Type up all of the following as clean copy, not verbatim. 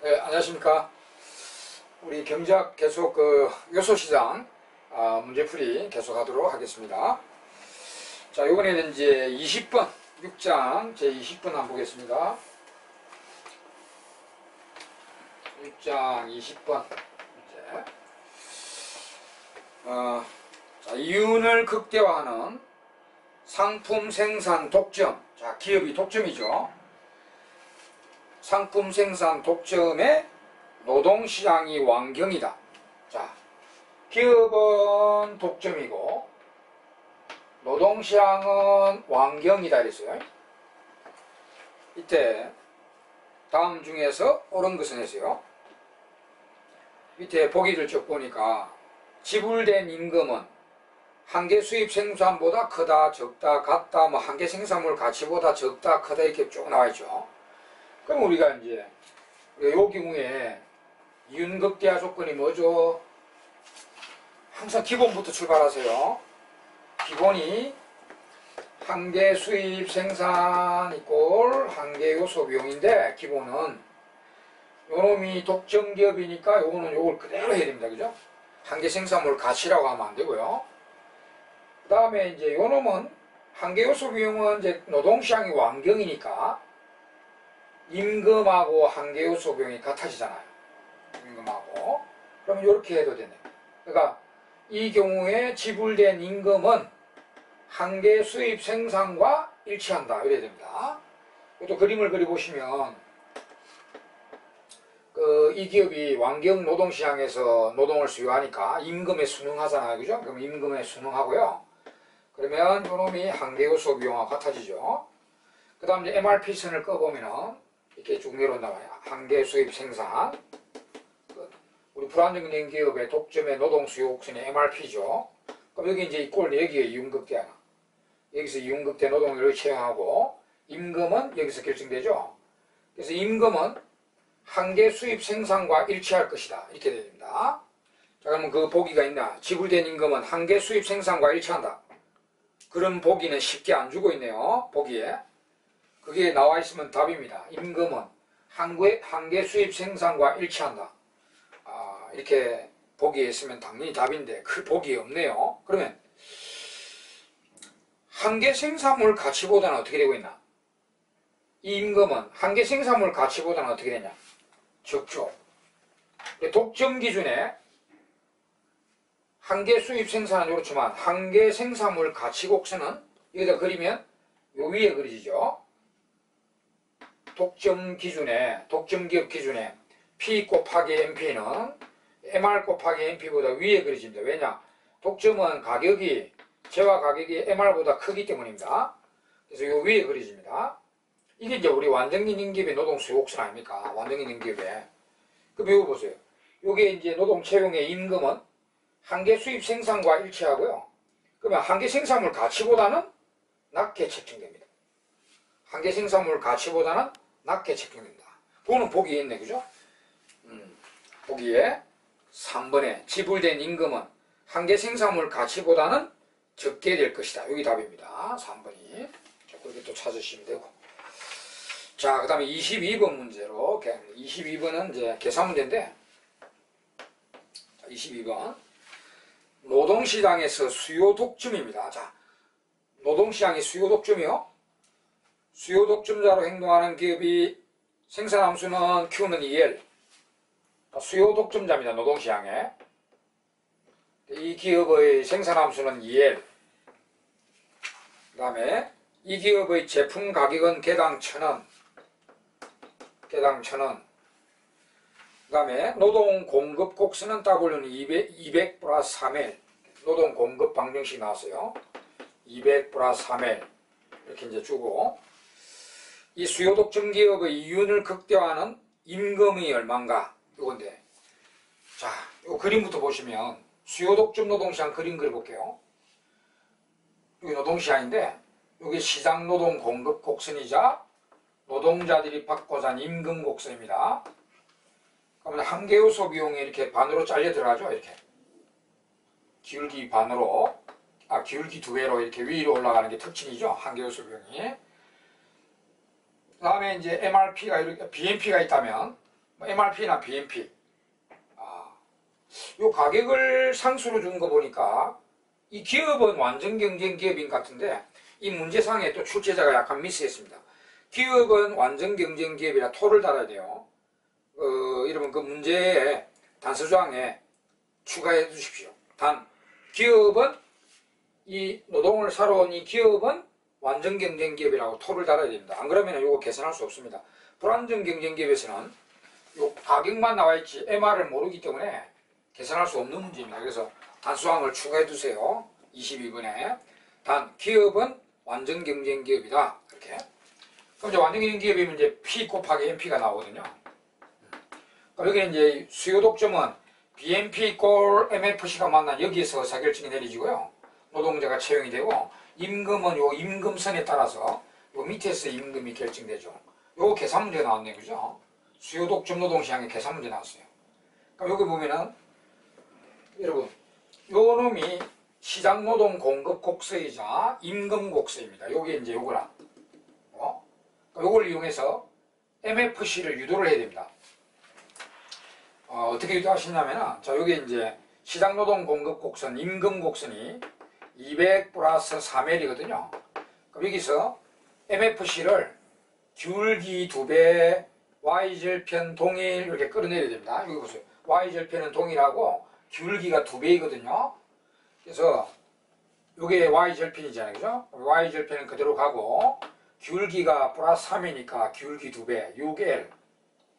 네, 안녕하십니까. 우리 경제학 계속 요소시장 문제풀이 계속하도록 하겠습니다. 자, 이번에는 이제 20번 6장 제 20번 한번 보겠습니다. 6장 20번 문제. 자, 이윤을 극대화하는 상품 생산 독점. 자, 기업이 독점이죠. 상품 생산 독점의 노동시장이 완경이다. 자, 기업은 독점이고 노동시장은 완경이다 이랬어요. 이때 다음 중에서 옳은 것은 했어요. 밑에 보기를 쭉 보니까 지불된 임금은 한계 수입 생산보다 크다, 적다, 같다, 뭐 한계 생산물 가치보다 적다, 크다 이렇게 쭉 나와있죠. 그럼 우리가 이제 요 경우에 이윤극대화 조건이 뭐죠? 항상 기본부터 출발하세요. 기본이 한계 수입 생산 이꼴 한계 요소 비용인데, 기본은 요놈이 독점기업이니까 요거는 요걸 그대로 해야 됩니다. 그죠? 한계 생산물 가치라고 하면 안 되고요. 그 다음에 이제 요놈은 한계 요소 비용은 이제 노동시장이 완경이니까 임금하고 한계 요소 비용이 같아지잖아요. 임금하고. 그러면 이렇게 해도 되네. 그러니까 이 경우에 지불된 임금은 한계 수입 생산과 일치한다. 이래야 됩니다. 또 그림을 그려보시면 이 기업이 완경 노동시장에서 노동을 수요하니까 임금에 순응하잖아요. 그죠? 그럼 임금에 순응하고요. 그러면 이놈이 한계 요소 비용과 같아지죠. 그 다음 이제 MRP선을 꺼보면은 이렇게 쭉 내려온다고요. 한계 수입 생산. 우리 불안정된 기업의 독점의 노동 수요 곡선이 MRP죠. 그럼 여기 이제 이 꼴 여기에 이윤극대하나. 여기서 이윤극대 노동을 채용하고 임금은 여기서 결정되죠. 그래서 임금은 한계 수입 생산과 일치할 것이다. 이렇게 됩니다. 자, 그러면 그 보기가 있나? 지불된 임금은 한계 수입 생산과 일치한다. 그런 보기는 쉽게 안 주고 있네요. 보기에. 그게 나와 있으면 답입니다. 임금은 한계 수입 생산과 일치한다. 이렇게 보기에 있으면 당연히 답인데 그 보기에 없네요. 그러면 한계 생산물 가치보다는 어떻게 되고 있나? 이 임금은 한계 생산물 가치보다는 어떻게 되냐? 적죠. 독점 기준에 한계 수입 생산은 그렇지만 한계 생산물 가치 곡선은 여기다 그리면 요 위에 그려지죠. 독점 기업 기준에 P 곱하기 NP는 MR 곱하기 NP보다 위에 그려집니다. 왜냐? 독점은 가격이, 재화 가격이 MR보다 크기 때문입니다. 그래서 요 위에 그려집니다. 이게 이제 우리 완전긴 임기업의 노동 수요 곡선 아닙니까? 완전긴 임기업의. 그럼 이거 보세요. 요게 이제 노동 채용의 임금은 한계 수입 생산과 일치하고요. 그러면 한계 생산물 가치보다는 낮게 책정됩니다. 한계 생산물 가치보다는 낮게 책정됩니다. 그거는 보기에 있네, 그죠? 보기에 3번에 지불된 임금은 한계 생산물 가치보다는 적게 될 것이다. 여기 답입니다. 3번이. 그렇게 또 찾으시면 되고. 자, 그 다음에 22번 문제로, 22번은 이제 계산 문제인데, 22번. 노동시장에서 수요 독점입니다. 자, 노동시장의 수요 독점이요. 수요 독점자로 행동하는 기업이 생산함수는 Q는 2L. 수요 독점자입니다. 노동시장에. 이 기업의 생산함수는 2L. 그 다음에 이 기업의 제품 가격은 개당 1,000원. 개당 1,000원. 그 다음에 노동 공급 곡선은 W는 200 플러스 3L. 노동 공급 방정식 나왔어요. 200 플러스 3L. 이렇게 이제 주고. 이 수요 독점 기업의 이윤을 극대화하는 임금이 얼마인가? 이건데. 자, 이 그림부터 보시면 수요 독점 노동시장 그림 그려볼게요. 여기 노동시장인데, 여기 시장 노동 공급 곡선이자 노동자들이 받고자 하는 임금 곡선입니다. 그러면 한계 요소 비용이 이렇게 반으로 잘려 들어가죠. 이렇게. 기울기 반으로, 기울기 2배로 이렇게 위로 올라가는 게 특징이죠. 한계 요소 비용이. 그 다음에 이제 MRP가 이렇게 BMP가 있다면 뭐 MRP나 BMP. 요 가격을 상수로 준 거 보니까 이 기업은 완전 경쟁 기업인 것 같은데 이 문제상에 또 출제자가 약간 미스했습니다. 기업은 완전 경쟁 기업이라 토를 달아야 돼요. 이러면 그 문제에 단서조항에 추가해 주십시오. 단 기업은 이 노동을 사러 온 이 기업은 완전 경쟁 기업이라고 토를 달아야 됩니다. 안 그러면 이거 계산할 수 없습니다. 불완전 경쟁 기업에서는 요 가격만 나와 있지 MR을 모르기 때문에 계산할 수 없는 문제입니다. 그래서 단수항을 추가해 두세요. 22번에 단 기업은 완전 경쟁 기업이다. 이렇게. 그럼 이제 완전 경쟁 기업이면 이제 P 곱하기 MP가 나오거든요. 여기 이제 수요 독점은 BMP 꼴 MFC가 만난 여기에서 의사결정이 내려지고요. 노동자가 채용이 되고 임금은 요 임금선에 따라서 요 밑에서 임금이 결정되죠. 요 계산 문제가 나왔네요. 그죠? 수요 독점 노동시장의 계산 문제 나왔어요. 그러니까 여기 보면은 여러분 요 놈이 시장노동 공급 곡서이자 임금 곡서입니다. 요게 이제 요거라. 요걸 이용해서 MFC를 유도를 해야 됩니다. 어떻게 유도하시냐면은 자 요게 이제 시장노동 공급 곡선 임금 곡선이 200 플러스 3L이거든요. 그럼 여기서 MFC를 기울기 2배 Y절편 동일 이렇게 끌어내려야 됩니다. 여기 보세요. Y절편은 동일하고 기울기가 2배이거든요. 그래서 요게 Y절편이잖아요. 그죠? Y절편은 그대로 가고 기울기가 플러스 3이니까 기울기 2배 6L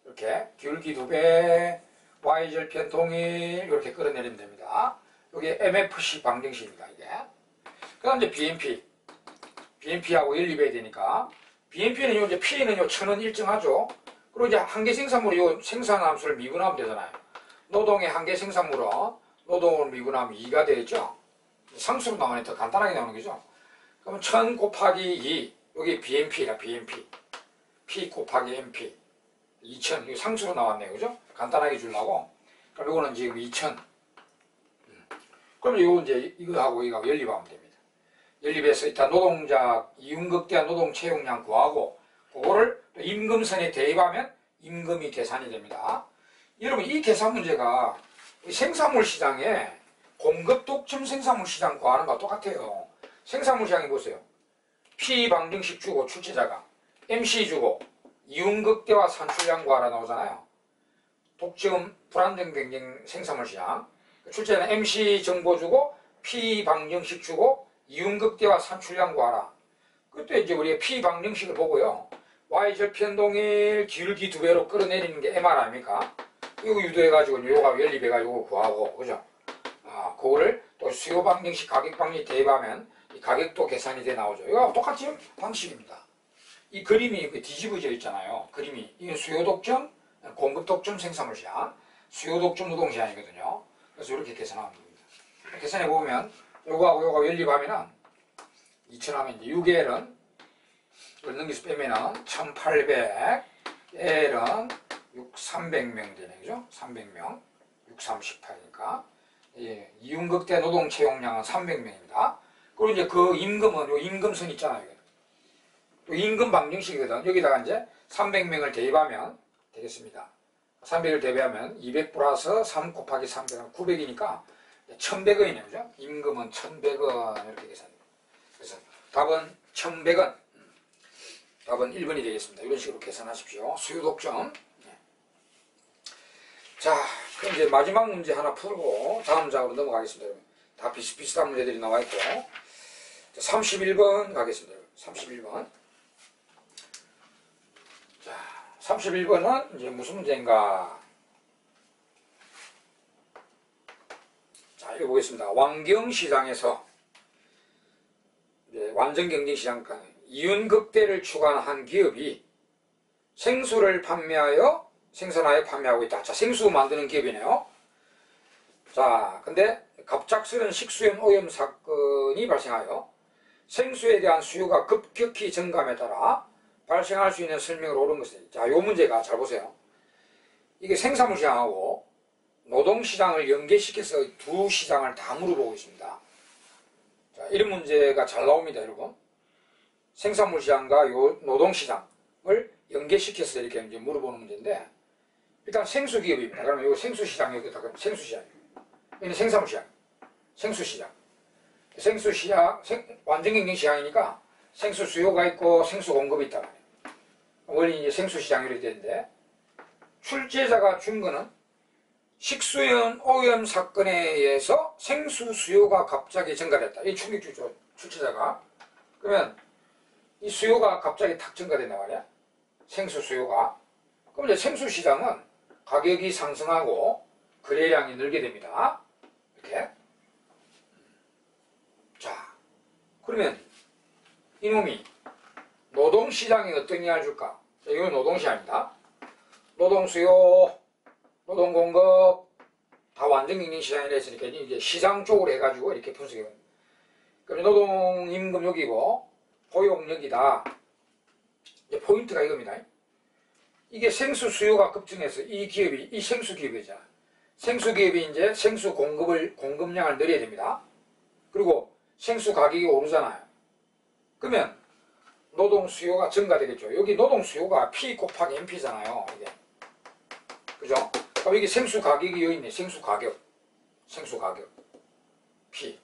이렇게 기울기 2배 Y절편 동일 이렇게 끌어내리면 됩니다. 요게 MFC 방정식입니다. 이게. 그 다음 이제 BMP하고 연립해야 되니까 BMP는 요 이제 P는 요 1000원 일정하죠. 그리고 이제 한계 생산물이 요 생산함수를 미분하면 되잖아요. 노동의 한계 생산물은 노동을 미분하면 2가 되겠죠. 상수로 나오니 더 간단하게 나오는 거죠. 그러면 1000 곱하기 2 여기 BMP라 BMP P 곱하기 MP 2000 이거 상수로 나왔네요. 그죠? 간단하게 주려고. 그럼 이거는 지금 2000 그러면 이거 이제 이거하고 이거하고 연립하면 됩니다. 연립해서 일단 노동자 이윤극대한 노동 채용량 구하고 그거를 또 임금선에 대입하면 임금이 계산이 됩니다. 여러분 이 계산 문제가 생산물 시장에 공급 독점 생산물 시장 구하는 거와 똑같아요. 생산물 시장에 보세요. P 방정식 주고 출제자가 MC 주고 이윤극대와 산출량 구하라 나오잖아요. 독점 불안정 경쟁 생산물 시장 출제자는 MC 정보 주고 P 방정식 주고 이윤극대와 산출량 구하라. 그때 이제 우리가 P 방정식을 보고요. Y절편 동일 기울기 2배로 끌어내리는 게 MR 아닙니까? 이거 유도해가지고 요가 연립해가지고 요거 구하고 그죠? 그거를 또 수요 방정식 가격 방정식 대입하면 이 가격도 계산이 돼 나오죠. 이거 똑같은 방식입니다. 이 그림이 뒤집어져 있잖아요. 그림이 이게 수요 독점, 공급 독점 생산물 시장, 수요 독점 노동 시장이거든요. 그래서 이렇게 계산하면 됩니다. 계산해 보면 요거하고 요거 연립하면은 2000 하면 이제 6L은 이걸 넘겨서 빼면은 1800, L은 300명 되네, 그죠? 300명, 638이니까. 예, 이윤극대 노동 채용량은 300명입니다. 그리고 이제 그 임금은 요 임금선 있잖아요. 또 임금 방정식이거든. 여기다가 이제 300명을 대입하면 되겠습니다. 300을 대비하면 200 플러스 3 곱하기 300은 900이니까 1100원이네요. 그죠? 임금은 1100원 이렇게 계산됩니다. 그래서 답은 1100원. 답은 1번이 되겠습니다. 이런 식으로 계산하십시오. 수요 독점. 자, 그럼 이제 마지막 문제 하나 풀고 다음 장으로 넘어가겠습니다. 다 비슷비슷한 문제들이 나와 있고 31번 가겠습니다. 31번. 자, 31번은 이제 무슨 문제인가? 자, 읽어보겠습니다. 왕경시장에서 완전경쟁시장 이윤극대를 추구한 기업이 생수를 판매하여 생산하여 판매하고 있다. 자, 생수 만드는 기업이네요. 자, 근데 갑작스런 식수염 오염 사건이 발생하여 생수에 대한 수요가 급격히 증감에 따라 발생할 수 있는 설명을 옳은 것은, 자, 요 문제가 잘 보세요. 이게 생산물 시장하고 노동시장을 연계시켜서 두 시장을 다 물어보고 있습니다. 자, 이런 문제가 잘 나옵니다, 여러분. 생산물 시장과 요 노동시장을 연계시켜서 이렇게 이제 물어보는 문제인데, 일단 생수기업입니다. 그러면 이거 생수시장 여기다 그러면 생수시장이에요. 여기는 생산물시장, 생수시장. 생수시장, 완전경쟁시장이니까 생수 수요가 있고 생수 공급이 있단 말이에요. 원래 이제 생수시장 이렇게 되는데, 출제자가 준 거는 식수연 오염 사건에 의해서 생수 수요가 갑자기 증가됐다. 이 충격주죠, 출제자가. 그러면 이 수요가 갑자기 탁 증가된단 말이야. 생수 수요가. 그럼 이제 생수 시장은 가격이 상승하고 거래량이 늘게 됩니다. 이렇게. 자, 그러면 이놈이 노동시장에 어떤 영향을 줄까? 이건 노동시장입니다. 노동수요, 노동공급, 다 완전경쟁시장이라 했으니까 이제 시장 쪽으로 해가지고 이렇게 분석해요. 그럼 노동임금 여기고, 고용 여기다. 이제 포인트가 이겁니다. 이게 생수 수요가 급증해서 이 기업이, 이 생수 기업이잖아. 생수 기업이 이제 생수 공급량을 늘려야 됩니다. 그리고 생수 가격이 오르잖아요. 그러면 노동 수요가 증가되겠죠. 여기 노동 수요가 P 곱하기 NP잖아요. 이게. 그죠? 그럼 이게 생수 가격이 여기 있네. 생수 가격. P.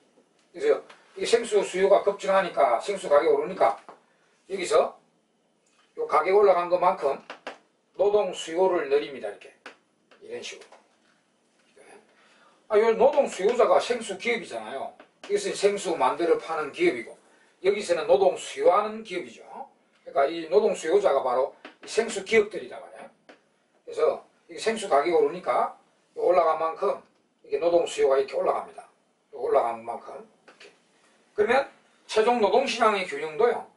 그래서 이게 생수 수요가 급증하니까 생수 가격이 오르니까 여기서 요 가격 올라간 것만큼 노동 수요를 늘립니다. 이렇게. 이런 식으로. 요 노동 수요자가 생수 기업이잖아요. 이것은 생수 만들어 파는 기업이고, 여기서는 노동 수요하는 기업이죠. 그러니까 이 노동 수요자가 바로 생수 기업들이다 말이에요. 그래서 이 생수 가격이 오르니까 올라간 만큼 이게 노동 수요가 이렇게 올라갑니다. 올라간 만큼 이렇게. 그러면 최종 노동 시장의 균형도요,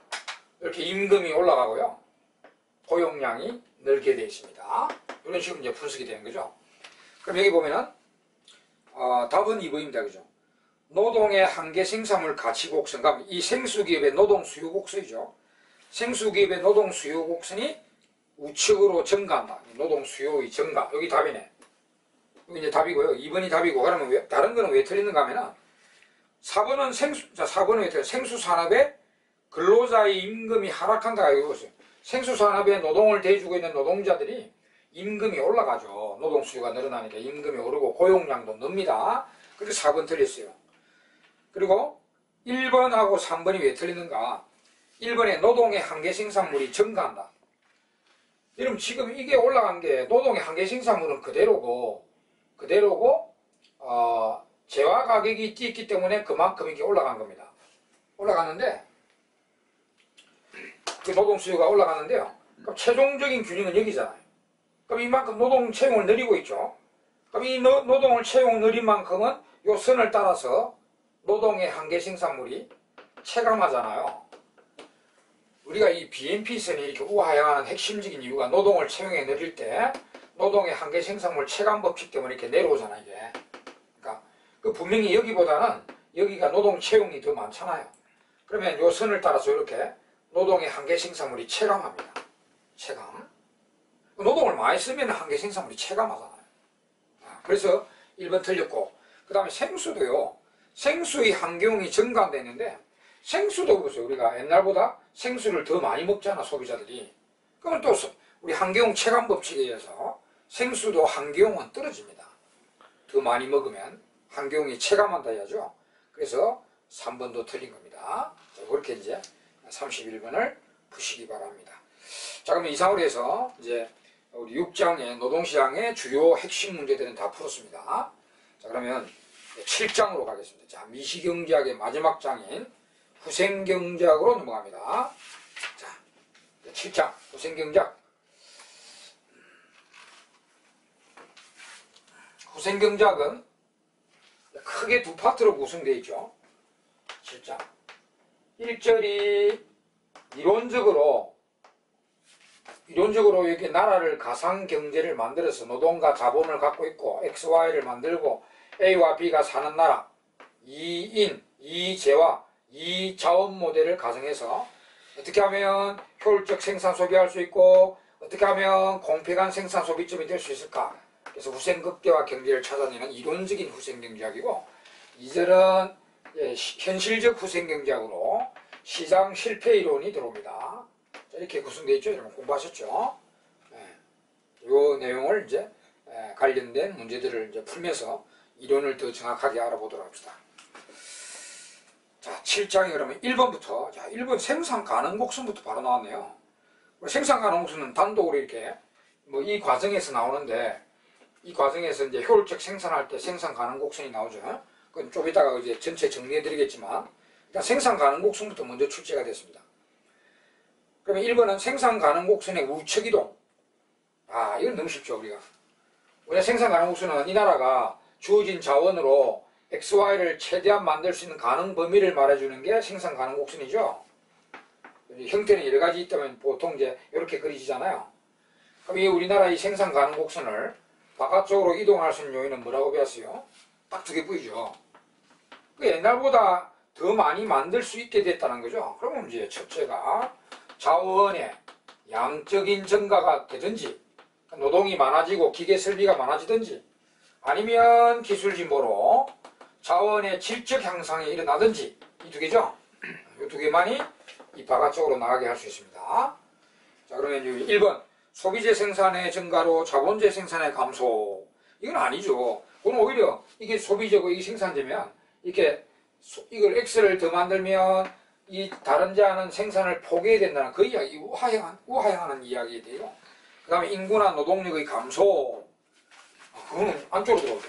이렇게 임금이 올라가고요, 고용량이 늘게 되어 있습니다. 이런 식으로 이제 분석이 되는 거죠. 그럼 여기 보면은 답은 2번입니다. 그죠? 노동의 한계 생산물 가치 곡선. 그러니까 이 생수기업의 노동 수요 곡선이죠. 생수기업의 노동 수요 곡선이 우측으로 증가한다. 노동 수요의 증가. 여기 답이네. 여기 이제 답이고요. 2번이 답이고. 그러면 다른 거는 왜 틀리는가 하면은 4번은4번은 왜 틀려? 생수산업의 근로자의 임금이 하락한다가 이거였어요. 생수산업에 노동을 대주고 있는 노동자들이 임금이 올라가죠. 노동 수요가 늘어나니까 임금이 오르고 고용량도 늡니다. 그래서 4번 틀렸어요. 그리고 1번하고 3번이 왜 틀리는가? 1번에 노동의 한계 생산물이 증가한다. 여러분 지금 이게 올라간 게 노동의 한계 생산물은 그대로고 재화 가격이 뛰었기 때문에 그만큼 이게 올라간 겁니다. 올라가는데 그 노동 수요가 올라가는데요. 그럼 최종적인 균형은 여기잖아요. 그럼 이만큼 노동 채용을 늘리고 있죠. 그럼 이 노동을 채용 늘린 만큼은 요 선을 따라서 노동의 한계 생산물이 체감하잖아요. 우리가 이 BMP선이 이렇게 우하향하는 핵심적인 이유가 노동을 채용해 내릴 때 노동의 한계 생산물 체감 법칙 때문에 이렇게 내려오잖아요. 이게. 그러니까 그 분명히 여기보다는 여기가 노동 채용이 더 많잖아요. 그러면 요 선을 따라서 이렇게 노동의 한계 생산물이 체감합니다. 체감. 노동을 많이 쓰면 한계 생산물이 체감하잖아요. 그래서 1번 틀렸고, 그 다음에 생수도요. 생수의 함경이 증가됐는데 생수도 보세요. 우리가 옛날보다 생수를 더 많이 먹잖아, 소비자들이. 그러면 또 우리 함경 체감 법칙에 의해서 생수도 함경은 떨어집니다. 더 많이 먹으면 함경이 체감한다 해야죠. 그래서 3번도 틀린 겁니다. 자, 그렇게 이제 31번을 푸시기 바랍니다. 자, 그러면 이상으로 해서 이제 우리 6장의 노동시장의 주요 핵심 문제들은 다 풀었습니다. 자, 그러면 7장으로 가겠습니다. 자, 미시경제학의 마지막 장인 후생경제학으로 넘어갑니다. 자, 7장 후생경제학. 후생경제학은 크게 두 파트로 구성되어 있죠. 7장 1절이 이론적으로 이렇게 나라를 가상경제를 만들어서 노동과 자본을 갖고 있고 XY를 만들고 A와 B가 사는 나라, 2인, 2재화, 2자원 모델을 가정해서 어떻게 하면 효율적 생산 소비할 수 있고 어떻게 하면 공평한 생산 소비점이 될 수 있을까. 그래서 후생극대화 경제를 찾아내는 이론적인 후생경제학이고, 2절은 현실적 후생경제학으로 시장 실패 이론이 들어옵니다. 이렇게 구성되어 있죠. 여러분 공부하셨죠? 네. 이 내용을 이제 관련된 문제들을 이제 풀면서 이론을 더 정확하게 알아보도록 합시다. 자, 7장에 그러면 1번부터, 자, 1번 생산 가능 곡선부터 바로 나왔네요. 생산 가능 곡선은 단독으로 이렇게 뭐 이 과정에서 나오는데, 이 과정에서 이제 효율적 생산할 때 생산 가능 곡선이 나오죠. 그건 좀 이따가 이제 전체 정리해 드리겠지만, 일단 생산 가능 곡선부터 먼저 출제가 됐습니다. 그러면 1번은 생산 가능 곡선의 우측 이동. 아, 이건 너무 쉽죠, 우리가. 우리가 생산 가능 곡선은 이 나라가 주어진 자원으로 XY를 최대한 만들 수 있는 가능 범위를 말해주는 게 생산 가능 곡선이죠. 형태는 여러 가지 있다면 보통 이제 이렇게 그리지잖아요. 그럼 이 우리나라 이 생산 가능 곡선을 바깥쪽으로 이동할 수 있는 요인은 뭐라고 배웠어요? 딱 두 개 보이죠. 그 옛날보다 더 많이 만들 수 있게 됐다는 거죠. 그러면 이제 첫째가 자원의 양적인 증가가 되든지, 노동이 많아지고 기계 설비가 많아지든지, 아니면 기술 진보로 자원의 질적 향상이 일어나든지, 이 두 개죠. 이 두 개만이 이 바깥쪽으로 나가게 할 수 있습니다. 자, 그러면 1번 소비재 생산의 증가로 자본재 생산의 감소. 이건 아니죠. 그건 오히려 이게 소비재고 이게 생산되면 이렇게 이걸 X를 더 만들면 이 다른 자는 생산을 포기해야 된다는 그 이야기, 우하향하는 이야기예요. 그 다음에 인구나 노동력의 감소. 그거는 안쪽으로 들어오죠.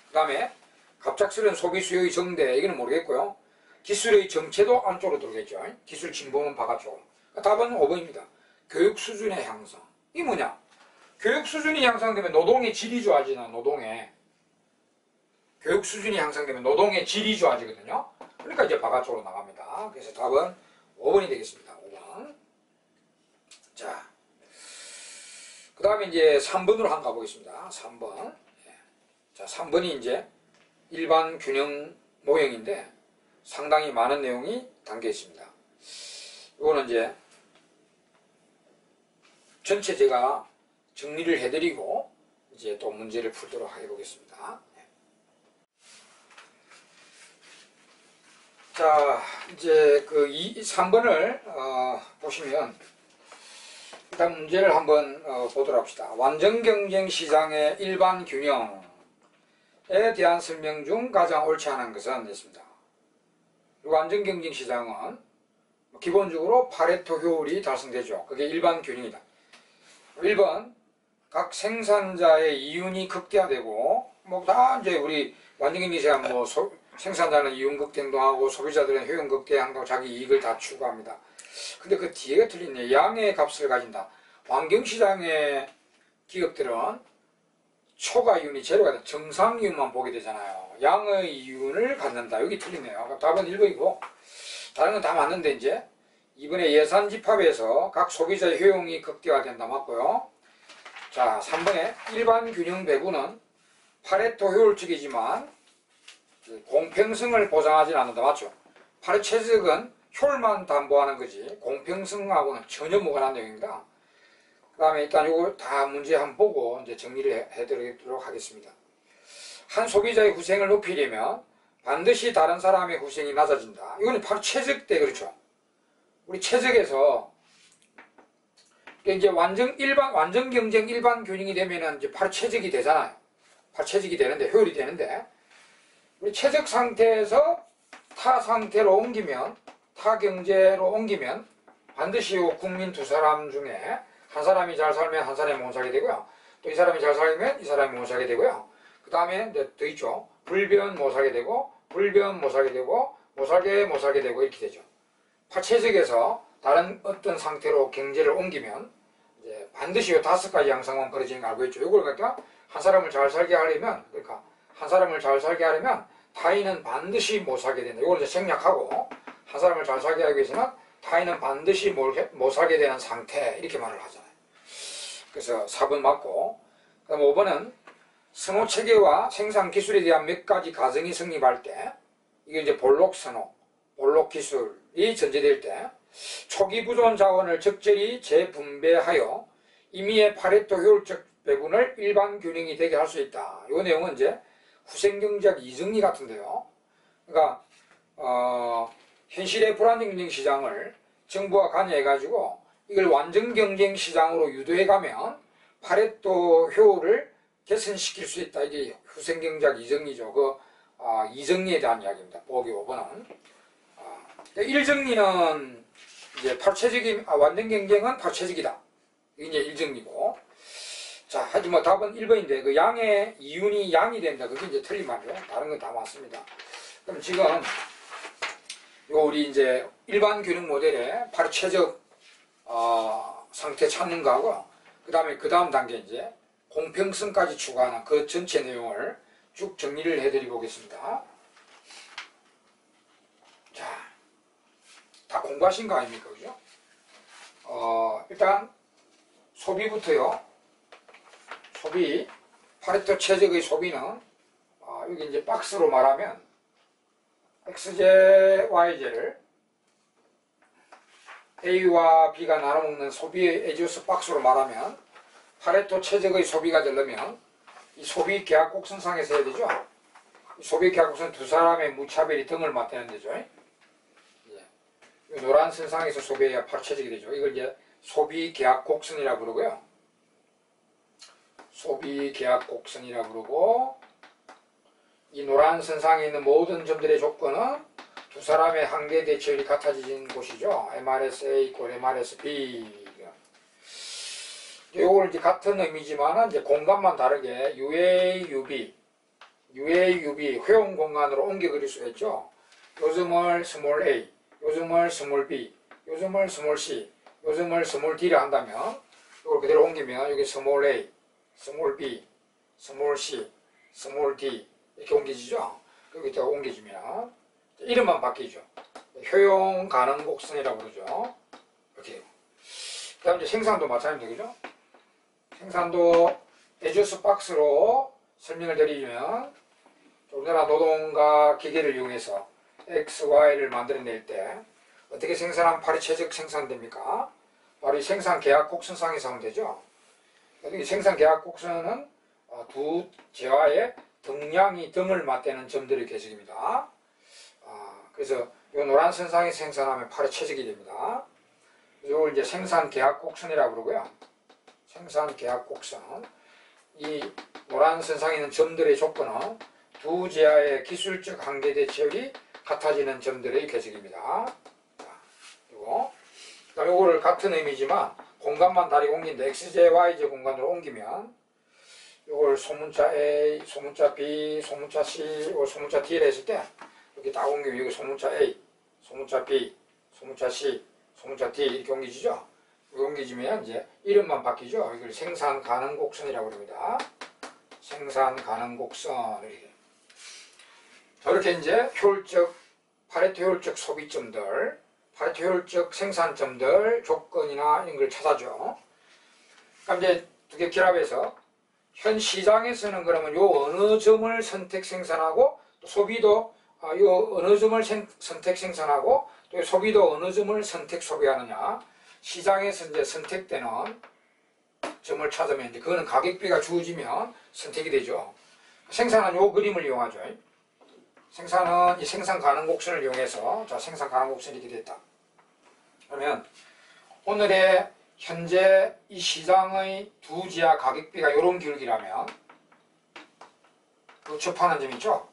그 다음에 갑작스런 소비 수요의 정대. 이거는 모르겠고요. 기술의 정체도 안쪽으로 들어오겠죠. 기술 진보는 바깥쪽으로. 답은 5번입니다. 교육 수준의 향상. 이게 뭐냐? 교육 수준이 향상되면 노동의 질이 좋아지나, 노동의. 교육 수준이 향상되면 노동의 질이 좋아지거든요. 그러니까 이제 바깥쪽으로 나갑니다. 그래서 답은 5번이 되겠습니다. 5번. 자, 그 다음에 이제 3번으로 한번 가보겠습니다. 3번. 자, 3번이 이제 일반 균형 모형인데 상당히 많은 내용이 담겨 있습니다. 이거는 이제 전체 제가 정리를 해드리고 이제 또 문제를 풀도록 해보겠습니다. 자, 이제 그 3번을 보시면 일단 문제를 한번 보도록 합시다. 완전 경쟁 시장의 일반 균형에 대한 설명 중 가장 옳지 않은 것은 있습니다. 완전 경쟁 시장은 기본적으로 파레토 효율이 달성되죠. 그게 일반 균형이다. 1번 각 생산자의 이윤이 극대화되고 뭐 다 이제 우리 완전 경쟁 시장 뭐 생산자는 이윤 극대화하고 소비자들은 효용 극대화한다고 자기 이익을 다 추구합니다. 근데 그 뒤에가 틀리네. 양의 값을 가진다. 환경시장의 기업들은 초과 이윤이 제로가 돼. 정상 이윤만 보게 되잖아요. 양의 이윤을 갖는다. 여기 틀리네요. 답은 1번이고 다른 건 다 맞는데 이제 이번에 예산 집합에서 각 소비자의 효용이 극대화된다. 맞고요. 자, 3번에 일반 균형 배분은 파레토 효율적이지만 공평성을 보장하지 않는다. 맞죠? 파레토 최적은 효율만 담보하는 거지 공평성하고는 전혀 무관한 내용입니다. 그 다음에 일단 이거 다 문제 한번 보고 이제 정리를 해드리도록 하겠습니다. 한 소비자의 후생을 높이려면 반드시 다른 사람의 후생이 낮아진다. 이거는 바로 최적 때 그렇죠. 우리 최적에서 이제 완전 경쟁 일반 균형이 되면은 이제 바로 최적이 되잖아요. 바로 최적이 되는데 효율이 되는데 우리 최적 상태에서 타 상태로 옮기면 타 경제로 옮기면 반드시 국민 두 사람 중에 한 사람이 잘 살면 한 사람이 못 살게 되고요. 또 이 사람이 잘 살면 이 사람이 못 살게 되고요. 그 다음에 더 있죠. 불변 못 살게 되고 불변 못 살게 되고 못 살게 되고 이렇게 되죠. 파체적에서 다른 어떤 상태로 경제를 옮기면 이제 반드시 이 5가지 양상만 벌어지는 거 알고 있죠. 이걸 그러니까 한 사람을 잘 살게 하려면 타인은 반드시 못 살게 된다. 이걸 이제 생략하고 한 사람을 잘 살게 하기 위해서는 타인은 반드시 못 살게 되는 상태 이렇게 말을 하잖아요. 그래서 4번 맞고 그 다음 5번은 선호체계와 생산기술에 대한 몇 가지 가정이 성립할 때 이게 이제 볼록선호, 볼록기술이 전제될 때 초기 부존 자원을 적절히 재분배하여 임의의 파레토 효율적 배분을 일반 균형이 되게 할 수 있다. 이 내용은 이제 후생경제학 이정리 같은데요. 그러니까 현실의 불안정 시장을 정부가 관여해가지고 이걸 완전 경쟁 시장으로 유도해가면 파레토 효율을 개선시킬 수 있다. 이게 후생경제학 이정리죠. 이정리에 대한 이야기입니다. 보기 5번은. 1정리는 이제 파체적인, 완전 경쟁은 파체적이다. 이게 이제 1정리고. 자, 하지만 답은 1번인데, 그 양의 이윤이 양이 된다. 그게 이제 틀린 말이에요. 다른 건 다 맞습니다. 그럼 지금, 우리 이제 일반 균형 모델의 파체적, 상태 찾는 거하고, 그 다음 단계 이제, 공평성까지 추가하는 그 전체 내용을 쭉 정리를 해드리고 오겠습니다. 자, 다 공부하신 거 아닙니까? 그죠? 일단, 소비부터요. 소비, 파레토 최적의 소비는, 여기 이제 박스로 말하면, XJ, YJ를 A와 B가 나눠먹는 소비의 에지오스 박스로 말하면, 파레토 최적의 소비가 되려면, 이 소비 계약 곡선상에서 해야 되죠? 이 소비 계약 곡선 두 사람의 무차별이 등을 맞대는 되죠? 이 노란 선상에서 소비해야 파레토 최적이 되죠. 이걸 이제 소비 계약 곡선이라고 그러고요. 소비 계약 곡선이라고 그러고, 이 노란 선상에 있는 모든 점들의 조건은 두 사람의 한계 대치율이 같아지는 곳이죠. MRS-A 이퀄 MRS-B. 요걸 이제 같은 의미지만 이제 공간만 다르게 UA, UB, 회원 공간으로 옮겨 그릴 수가 있죠. 요즘을 스몰 a, 요즘을 스몰 b, 요즘을 스몰 c, 요즘을 스몰 d를 한다면 이걸 그대로 옮기면 여기 스몰 a, 스몰 b, 스몰 c, 스몰 d 이렇게 옮겨지죠. 여기다가 옮겨지면 이름만 바뀌죠. 효용 가능 곡선이라고 그러죠. 이렇게. 그 다음 이제 생산도 마찬가지죠. 그죠? 생산도 에지오스 박스로 설명을 드리면 조금 전에 노동과 기계를 이용해서 X, Y를 만들어낼 때 어떻게 생산하면 파리체적 생산됩니까? 바로 이 생산 계약 곡선상에서 하면 되죠. 이 생산 계약 곡선은 두 재화의 등량이 등을 맞대는 점들의 계속입니다. 그래서 이 노란 선상에 생산하면 파리체적이 됩니다. 이걸 이제 생산 계약 곡선이라고 그러고요. 생산 계약 곡선. 이 노란 선상에 있는 점들의 조건은 두 재화의 기술적 한계 대체율이 같아지는 점들의 계속입니다. 그리고 이거를 같은 의미지만 공간만 다리 옮긴데 XJ, YJ 공간으로 옮기면 이걸 소문자 A, 소문자 B, 소문자 C, 소문자 D를 했을 때 이렇게 딱 옮기면 여기 소문자 A, 소문자 B, 소문자 C, 소문자 D 이렇게 옮기지죠. 옮기지면 이제 이름만 바뀌죠. 이걸 생산 가능 곡선이라고 합니다. 생산 가능 곡선. 저렇게 이제 효율적, 파레토 효율적 소비점들, 파레토 효율적 생산점들, 조건이나 이런 걸 찾아줘. 그럼 이제 두 개 결합해서 현 시장에서는 그러면 요 어느 점을 선택 생산하고 또 소비도 요 어느 점을 선택 생산하고 또 소비도 어느 점을 선택 소비하느냐. 시장에서 이제 선택되는 점을 찾으면 이제 그거는 가격비가 주어지면 선택이 되죠. 생산은 요 그림을 이용하죠. 생산은 이 생산 가능 곡선을 이용해서 자 생산 가능 곡선이 이렇게 됐다. 그러면 오늘의 현재 이 시장의 두 지하 가격비가 이런 기울기라면 그 접하는 점 있죠.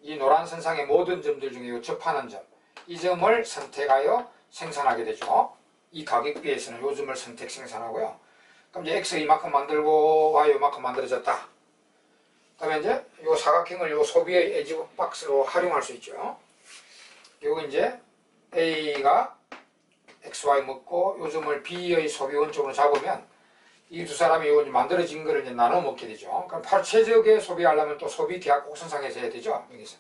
이 노란 선상의 모든 점들 중에 이 접하는 점, 이 점을 선택하여 생산하게 되죠. 이 가격비에서는 요 점을 선택 생산하고요. 그럼 이제 X 이만큼 만들고 Y 이만큼 만들어졌다. 그러면 이제 요 사각형을 요 소비의 에지 박스로 활용할 수 있죠. 요거 이제 A가 XY 먹고 요 점을 B의 소비 원점으로 잡으면 이 두 사람이 요 만들어진 거를 이제 나눠 먹게 되죠. 그럼 파체적에 소비하려면 또 소비 계약 곡선상에서 해야 되죠. 여기서.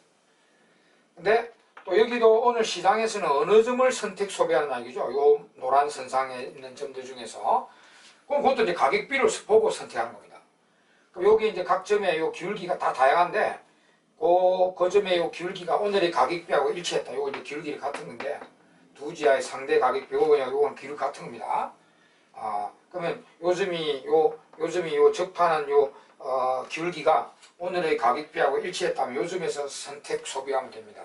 근데 또 여기도 오늘 시장에서는 어느 점을 선택 소비하는 얘기죠. 요 노란 선상에 있는 점들 중에서. 그럼 그것도 이제 가격비를 보고 선택하는 겁니다. 그럼 여기 이제 각 점의 요 기울기가 다 다양한데, 그 점의 요 기울기가 오늘의 가격비하고 일치했다. 요거 이제 기울기를 같은 건데, 두 지하의 상대 가격비, 요건 기울기 같은 겁니다. 그러면 요 점이 요 접하는 요, 기울기가 오늘의 가격비하고 일치했다면 요 점에서 선택 소비하면 됩니다.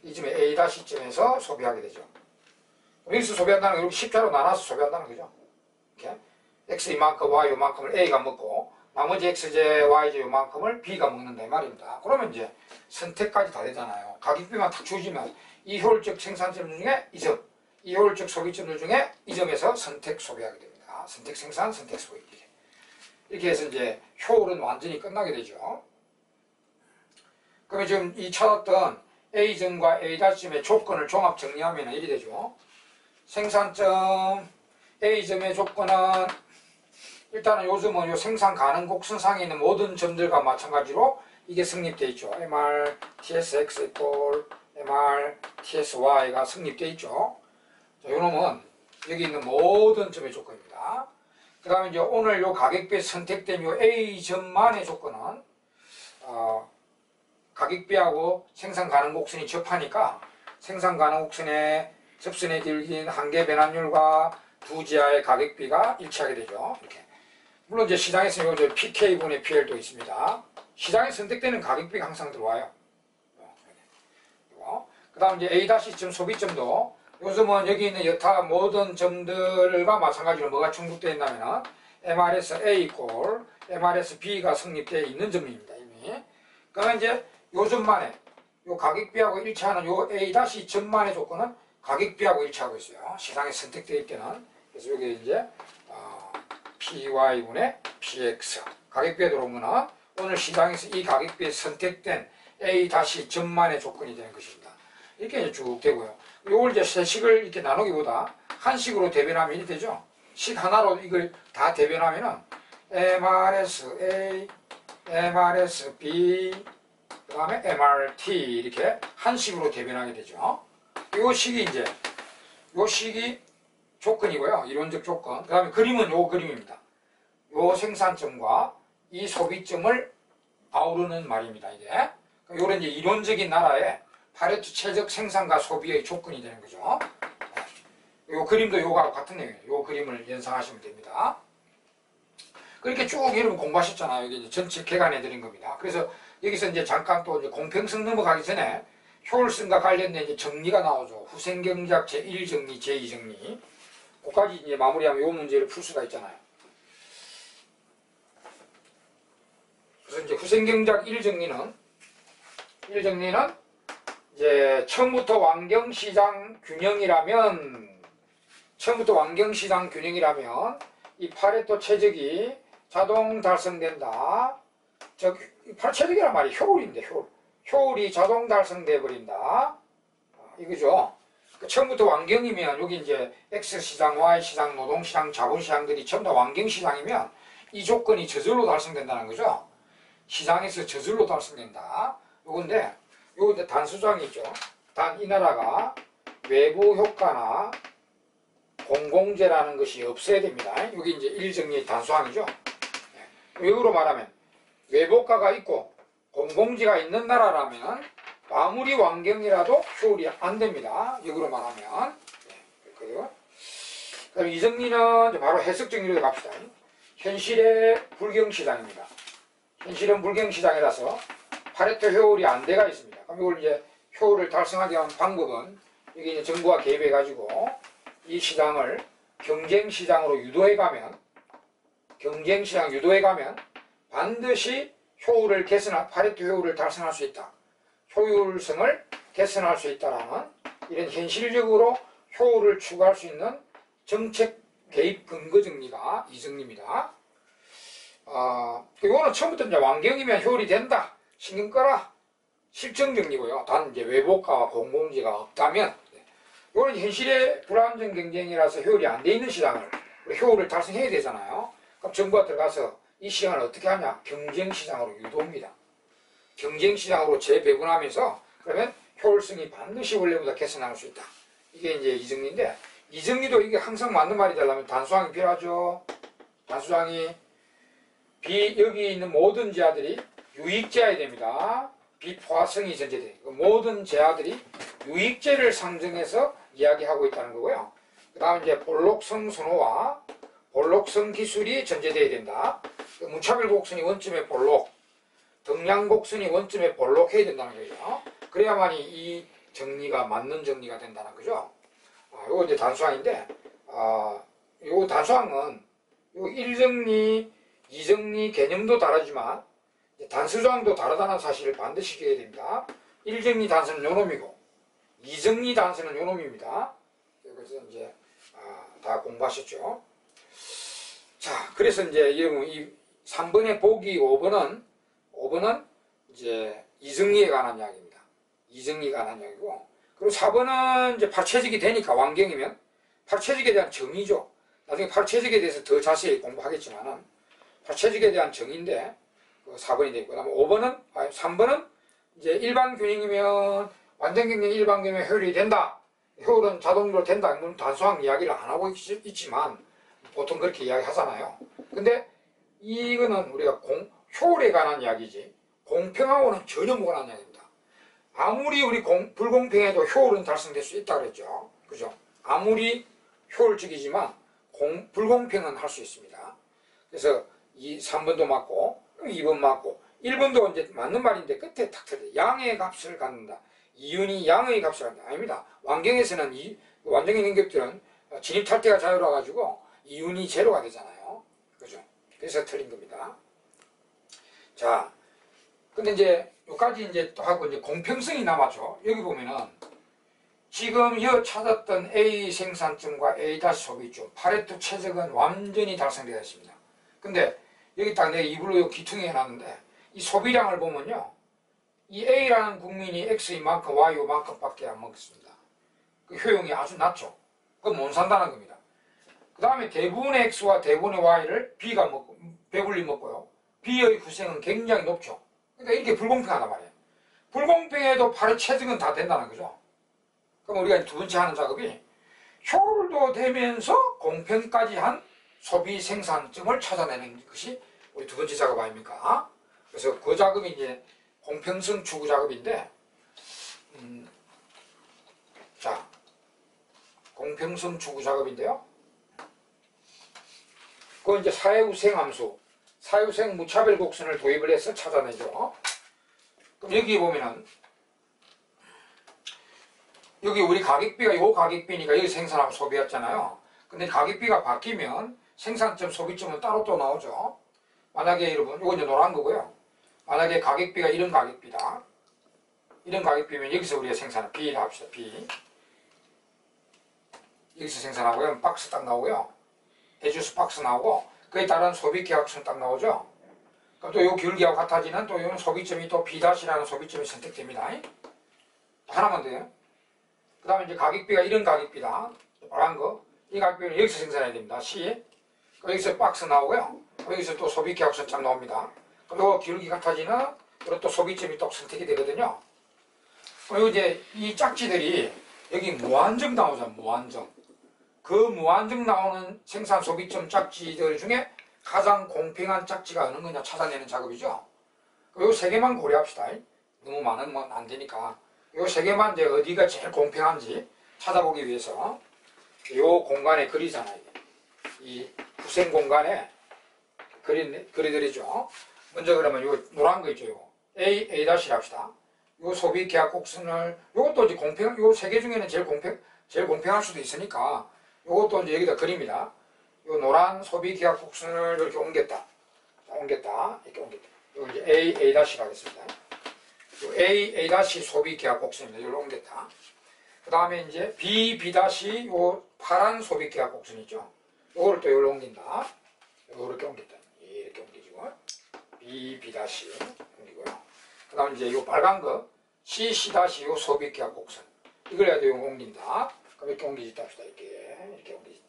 이 점에 A-점에서 소비하게 되죠. 여기서 소비한다는 건 이렇게 십자로 나눠서 소비한다는 거죠. 이렇게 X 이만큼 Y 이만큼을 A가 먹고 나머지 x제, y제 요만큼을 b가 먹는다 이 말입니다. 그러면 이제 선택까지 다 되잖아요. 가격비만 탁 주어지면 이 효율적 생산점 중에 이 점, 이 효율적 소비점들 중에 이 점에서 선택 소비하게 됩니다. 선택 생산, 선택 소비. 이렇게 해서 이제 효율은 완전히 끝나게 되죠. 그러면 지금 이 찾았던 A점과 A'점의 조건을 종합 정리하면 이리 되죠. 생산점 A점의 조건은 일단은 요즘은 요 생산 가능 곡선상에 있는 모든 점들과 마찬가지로 이게 성립되어 있죠. MR, TSX equal MR, TSY가 성립되어 있죠. 자, 요놈은 여기 있는 모든 점의 조건입니다. 그 다음에 이제 오늘 요 가격비에 선택된 요 A점만의 조건은 가격비하고 생산 가능 곡선이 접하니까 생산 가능 곡선의 접선에 들긴 한계 변환율과 두 지하의 가격비가 일치하게 되죠. 이렇게. 물론 이제 시장에서 요 PK분의 PL도 있습니다. 시장에 선택되는 가격비가 항상 들어와요. 그 다음 이제 A-점 소비점도 요즘은 여기 있는 여타 모든 점들과 마찬가지로 뭐가 충족되어 있냐면은 MRS A 이퀄 MRS B가 성립되어 있는 점입니다. 이미. 그러면 이제 요점만에 요 가격비하고 일치하는 요 A-점만의 조건은 가격비하고 일치하고 있어요. 시장에 선택되어 있게는. 그래서 여기 이제 PY분의 PX 가격비에 들어온 거는 오늘 시장에서 이 가격비에 선택된 A-점만의 조건이 되는 것입니다. 이렇게 이제 쭉 되고요. 요걸 이제 세 식을 이렇게 나누기보다 한 식으로 대변하면 이렇게 되죠. 식 하나로 이걸 다 대변하면은 MRS A, MRS B, 그 다음에 MRT 이렇게 한 식으로 대변하게 되죠. 요 식이 이제 요 식이 조건이고요. 이론적 조건. 그 다음에 그림은 요 그림입니다. 요 생산점과 이 소비점을 아우르는 말입니다. 이게 요런 이제 이론적인 나라의 파레토 최적 생산과 소비의 조건이 되는 거죠. 요 그림도 요거하고 같은 내용이에요. 요 그림을 연상하시면 됩니다. 그렇게 쭉 여러분 공부하셨잖아요. 여기 이제 전체 개간해 드린 겁니다. 그래서 여기서 이제 잠깐 또 이제 공평성 넘어가기 전에 효율성과 관련된 이제 정리가 나오죠. 후생경제학 제1정리, 제2정리. 그까지 이제 마무리하면 요 문제를 풀 수가 있잖아요. 그래서 이제 후생경제학 1정리는 이제 처음부터 완경시장 균형이라면 이 파레토 최적이 자동 달성된다. 최적이란 말이 효율인데 효율이 자동 달성돼 버린다. 이거죠. 처음부터 완경이면 여기 이제 X시장, Y시장, 노동시장, 자본시장들이 전부 다 완경시장이면 이 조건이 저절로 달성된다는 거죠. 시장에서 저절로 달성된다. 요건데 요거 단수장이 있죠. 단 이 나라가 외부 효과나 공공재라는 것이 없어야 됩니다. 여기 이제 1정리의 단수항이죠. 외국으로 말하면 외보가가 있고 공공재가 있는 나라라면 아무리 완경이라도 효율이 안 됩니다. 역으로 말하면. 그렇고요. 그다음 이 정리는 바로 해석 정리로 갑시다. 현실의 불경시장입니다. 현실은 불경시장이라서 파레토 효율이 안 돼가 있습니다. 그럼 이걸 이제 효율을 달성하게 하는 방법은 여기 이제 정부가 개입해가지고 이 시장을 경쟁시장으로 유도해가면 반드시 파레토 효율을 달성할 수 있다. 효율성을 개선할 수 있다라는 이런 현실적으로 효율을 추구할 수 있는 정책 개입 근거 정리가 이 정리입니다. 이거는 처음부터 이제 완경이면 효율이 된다. 신경 꺼라. 실정 정리고요. 단 이제 외보가와 공공재가 없다면 이거는 현실의 불안정 경쟁이라서 효율이 안 돼 있는 시장을 효율을 달성해야 되잖아요. 그럼 정부가 들어가서 이 시장을 어떻게 하냐? 경쟁시장으로 유도합니다. 경쟁시장으로 재배분하면서 그러면 효율성이 반드시 원래보다 개선할 수 있다. 이게 이제 이 정리인데 이 정리도 이게 항상 맞는 말이 되려면 단수항이 필요하죠. 단수항이 여기 있는 모든 제하들이 유익제해야 됩니다. 비포화성이 전제돼. 모든 제하들이 유익제를 상정해서 이야기하고 있다는 거고요. 그 다음 이제 볼록성 선호와 볼록성 기술이 전제되어야 된다. 무차별 곡선이 원점에 볼록, 등량 곡선이 원점에 볼록해야 된다는 거죠. 그래야만이 이 정리가 맞는 정리가 된다는 거죠. 요거 이제 단수항인데, 요 단수항은 요 1정리 이정리 개념도 다르지만 단수 조항도 다르다는 사실을 반드시 기억해야 됩니다. 1정리 단수는 요놈이고 2정리 단수는 요놈입니다. 그래서 이제 다 공부하셨죠. 자, 그래서 이제 이 3번의 보기 5번은 이제 이정리에 관한 이야기입니다. 이정리에 관한 이야기고, 그리고 4번은 이제 팔체적이 되니까 완경이면 팔체적에 대한 정의죠. 나중에 팔체적에 대해서 더 자세히 공부하겠지만은 팔체적에 대한 정의인데 그 4번이 되고, 그다음에 3번은 이제 일반 균형이면 완전 경쟁 일반 경쟁 효율이 된다. 효율은 자동으로 된다. 물론 단순한 이야기를 안 하고 있지만 보통 그렇게 이야기하잖아요. 근데 이거는 우리가 효율에 관한 이야기지 공평하고는 전혀 무관한 이야기입니다. 아무리 우리 불공평해도 효율은 달성될 수 있다 그랬죠. 그죠? 아무리 효율적이지만 불공평은 할 수 있습니다. 그래서 3번도 맞고 2번 맞고 1번도 이제 맞는 말인데 끝에 탁 틀려. 양의 값을 갖는다. 이윤이 양의 값을 갖는다. 아닙니다. 완경에서는 완경의 능격들은 진입 탈퇴가 자유라 가지고 이윤이 제로가 되잖아요. 그죠? 그래서 틀린 겁니다. 자, 근데 이제 여기까지 이제 또 하고 이제 공평성이 남았죠. 여기 보면은 지금 찾았던 A 생산점과 A 소비점 파레토 최적은 완전히 달성되어 있습니다. 근데 여기 딱 내가 입으로 기퉁에 해놨는데 이 소비량을 보면요, 이 A라는 국민이 X인 만큼 Y 요만큼 밖에 안 먹습니다. 그 효용이 아주 낮죠. 그건 못 산다는 겁니다. 그 다음에 대부분의 X와 대부분의 Y를 B가 먹고 배불리 먹고요, B의 후생은 굉장히 높죠. 그러니까 이렇게 불공평하단 말이에요. 불공평해도 바로 체증은 다 된다는 거죠. 그럼 우리가 두 번째 하는 작업이 효율도 되면서 공평까지 한 소비 생산점을 찾아내는 것이 우리 두 번째 작업 아닙니까? 그래서 그 작업이 이제 공평성 추구 작업인데, 자, 공평성 추구 작업인데요. 그건 이제 사회우생 함수, 사회우생 무차별 곡선을 도입을 해서 찾아내죠. 그럼 여기 보면은 여기 우리 가격비가 요 가격비니까 여기 생산하고 소비했잖아요. 근데 가격비가 바뀌면 생산점, 소비점은 따로 또 나오죠. 만약에 여러분, 이거 이제 노란 거고요. 만약에 가격비가 이런 가격비다. 이런 가격비면 여기서 우리가 생산을 B를 합시다. B. 여기서 생산하고요. 박스 딱 나오고요. 에주스 박스 나오고, 그에 따른 소비 계약선 딱 나오죠. 그럼 또 요 기울기하고 같아지는 또 요 소비점이 또 B-라는 소비점이 선택됩니다. 하나만 돼요. 그 다음에 이제 가격비가 이런 가격비다. 빨간 거. 이 가격비는 여기서 생산해야 됩니다. C. 여기서 박스 나오고요. 여기서 또 소비 계약선 쫙 나옵니다. 그리고 기울기 같아지는 그리고 또 소비점이 또 선택이 되거든요. 그리고 이제 이 짝지들이 여기 무한정 나오잖아. 무한정. 그 무한정 나오는 생산 소비점 짝지들 중에 가장 공평한 짝지가 어느 거냐 찾아내는 작업이죠. 요 세 개만 고려합시다. 너무 많으면 안 되니까. 요 세 개만 이제 어디가 제일 공평한지 찾아보기 위해서 요 공간에 그리잖아요. 이 후생 공간에 그리드리죠. 먼저 그러면 요 노란 거 있죠. 요 A 합시다. 요 소비 계약 곡선을, 요것도 이제 요 세 개 중에는 제일 공평할 수도 있으니까 요것도 이제 여기다 그립니다. 요 노란 소비 계약 곡선을 이렇게 옮겼다. 이렇게 옮겼다. 요 이제 A 하겠습니다. 요 A 소비 계약 곡선입니다. 이걸 옮겼다. 그 다음에 이제 B 요 파란 소비 계약 곡선 있죠. 요거를 또 여기로 옮긴다. 요렇게 옮겼다. 이렇게 옮기고 B 옮기고요. 그 다음에 이제 요 빨간 거 C 요 소비 계약 곡선, 이걸 해야 돼요. 옮긴다. 그럼 이렇게 옮기지 합시다. 이렇게 옮기지.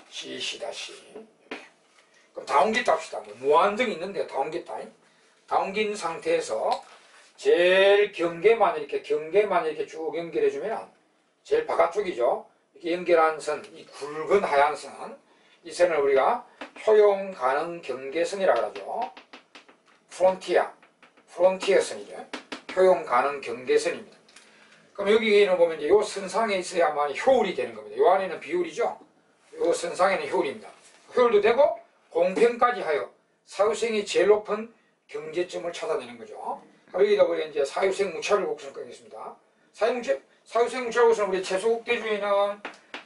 C 이렇게. 그럼 다 옮겼다 합시다. 뭐 무한정 있는데 다 옮겼다. 다 옮긴 상태에서 제일 경계만 이렇게 쭉 연결해주면 제일 바깥쪽이죠. 이렇게 연결한 선, 이 굵은 하얀 선, 이 선을 우리가 효용 가능 경계선이라고 하죠. 프론티어 선이죠. 효용 가능 경계선입니다. 그럼 여기는 보면 이제 요 선상에 있어야만 효율이 되는 겁니다. 요 안에는 비율이죠. 요 선상에는 효율입니다. 효율도 되고 공평까지 하여 사유생이 제일 높은 경제점을 찾아내는 거죠. 여기다 우리 이제 사유생 무차별 곡선을 끄겠습니다. 사유생 무차별 곡선은 우리 최소국대주의는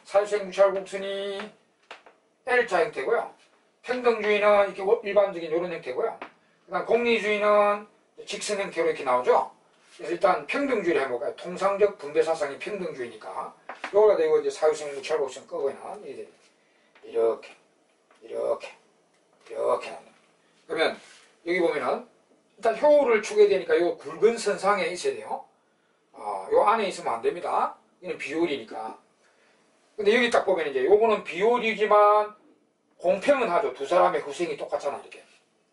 사유생 무차별 곡선이 L자 형태고요. 평등주의는 이렇게 일반적인 이런 형태고요. 그다음 공리주의는 직선 형태로 이렇게 나오죠. 그래서 일단 평등주의를 해볼까요? 통상적 분배 사상이 평등주의니까. 요걸 갖다 이거 이제 사유성 무찰곡선 끄고는 이렇게 나옵니다. 그러면 여기 보면은 일단 효를 추게 되니까 요 굵은 선상에 있어야 돼요. 요 안에 있으면 안 됩니다. 이는 비율이니까. 근데 여기 딱 보면 이제 요거는 비율이지만 공평은 하죠. 두 사람의 후생이 똑같잖아, 이렇게.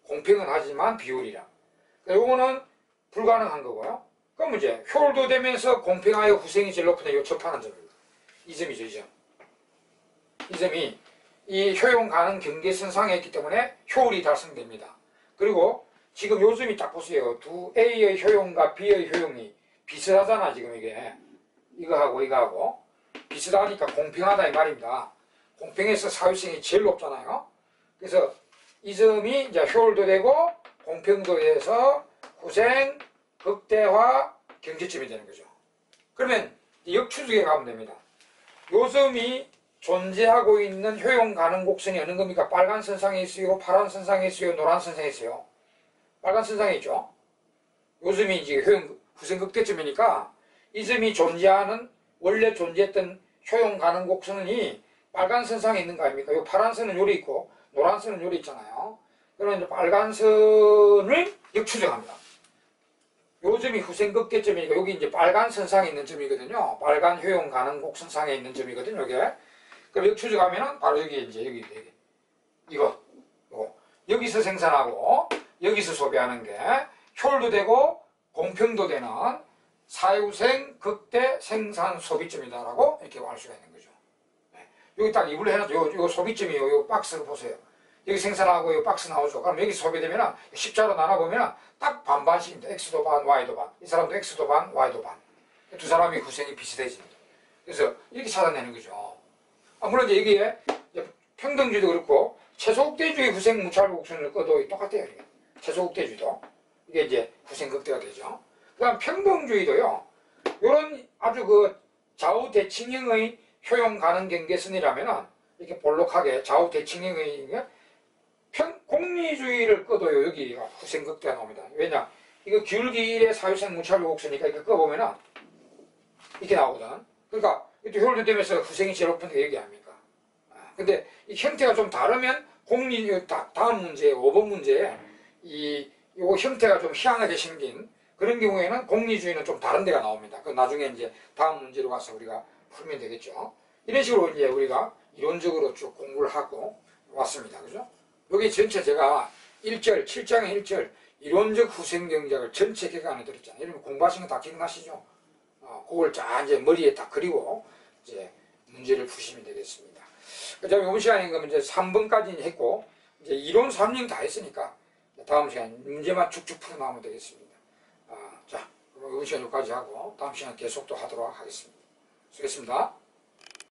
공평은 하지만 비율이라. 그러니까 요거는 불가능한 거고요. 그럼 이제 효율도 되면서 공평하여 후생이 제일 높은 요 접하는 점입니다. 이 점이죠, 이 점. 이 점이 이 효용 가능 경계선상에 있기 때문에 효율이 달성됩니다. 그리고 지금 요 점이 딱 보세요. 두 A의 효용과 B의 효용이 비슷하잖아, 지금 이게. 이거하고 비슷하니까 공평하다 이 말입니다. 공평해서 사유성이 제일 높잖아요. 그래서 이 점이 이제 효율도 되고 공평도 돼서 후생, 극대화, 경제점이 되는 거죠. 그러면 역추적에 가면 됩니다. 요 점이 존재하고 있는 효용 가능 곡선이 어느 겁니까? 빨간 선상에 있어요, 파란 선상에 있어요, 노란 선상에 있어요. 빨간 선상에 있죠. 요 점이 이제 효용 후생 극대점이니까 이 점이 존재하는 원래 존재했던 효용 가능 곡선이 빨간 선상에 있는 거 아닙니까? 요 파란 선은 요리 있고 노란 선은 요리 있잖아요. 그러면 이제 빨간 선을 역추적합니다. 요 점이 후생 극대점이니까 여기 이제 빨간 선상에 있는 점이거든요. 빨간 효용 가능 곡선상에 있는 점이거든요. 이게. 그럼 역추적하면은 바로 여기 이제 여기 이거 여기서 생산하고 여기서 소비하는 게 효율도 되고 공평도 되는 사유생 극대 생산 소비점이다라고 이렇게 알 수가 있는 거죠. 여기 딱 이불로 해놔도 요 소비점이요. 요 박스를 보세요. 여기 생산하고 요 박스 나오죠. 그럼 여기 소비되면은 십자로 나눠보면은 딱 반반씩입니다. X도 반, Y도 반. 이 사람도 X도 반, Y도 반. 두 사람이 후생이 비슷해집니다. 그래서 이렇게 찾아내는 거죠. 물론 이제 여기에 평등주의도 그렇고 최소극대주의 후생 무찰곡선을 꺼도 똑같아요. 이게. 최소극대주의도 이게 이제 후생 극대가 되죠. 그다음 평등주의도요. 요런 아주 그 좌우 대칭형의 효용 가능 경계선이라면은 이렇게 볼록하게 좌우 대칭형의 공리주의를 꺼도요. 여기가 후생 극대가 나옵니다. 왜냐? 이거 기울기 1의 사유생 무찰곡선이니까 이렇게 꺼보면은 이렇게 나오거든. 그러니까 이것도 효율도 되면서 후생이 제일 높은 게 여기 아닙니까? 근데 이 형태가 좀 다르면 다음 문제, 5번 문제에 요 형태가 좀 희한하게 생긴 그런 경우에는 공리주의는 좀 다른 데가 나옵니다. 그 나중에 이제 다음 문제로 가서 우리가 풀면 되겠죠. 이런 식으로 이제 우리가 이론적으로 쭉 공부를 하고 왔습니다. 그죠? 여기 전체 제가 1절, 7장의 1절, 이론적 후생 경작을 전체 개간에 들었잖아요. 여러분 공부하신 거 다 기억나시죠? 그걸 쫙 이제 머리에 딱 그리고 이제 문제를 푸시면 되겠습니다. 그 다음에 이번 시간에 그러면 이제 3번까지 했고, 이제 이론 3년 다 했으니까, 다음 시간에 문제만 쭉쭉 풀어나오면 되겠습니다. 자, 그럼 이번 시간 여기까지 하고, 다음 시간 계속 또 하도록 하겠습니다. 수고했습니다.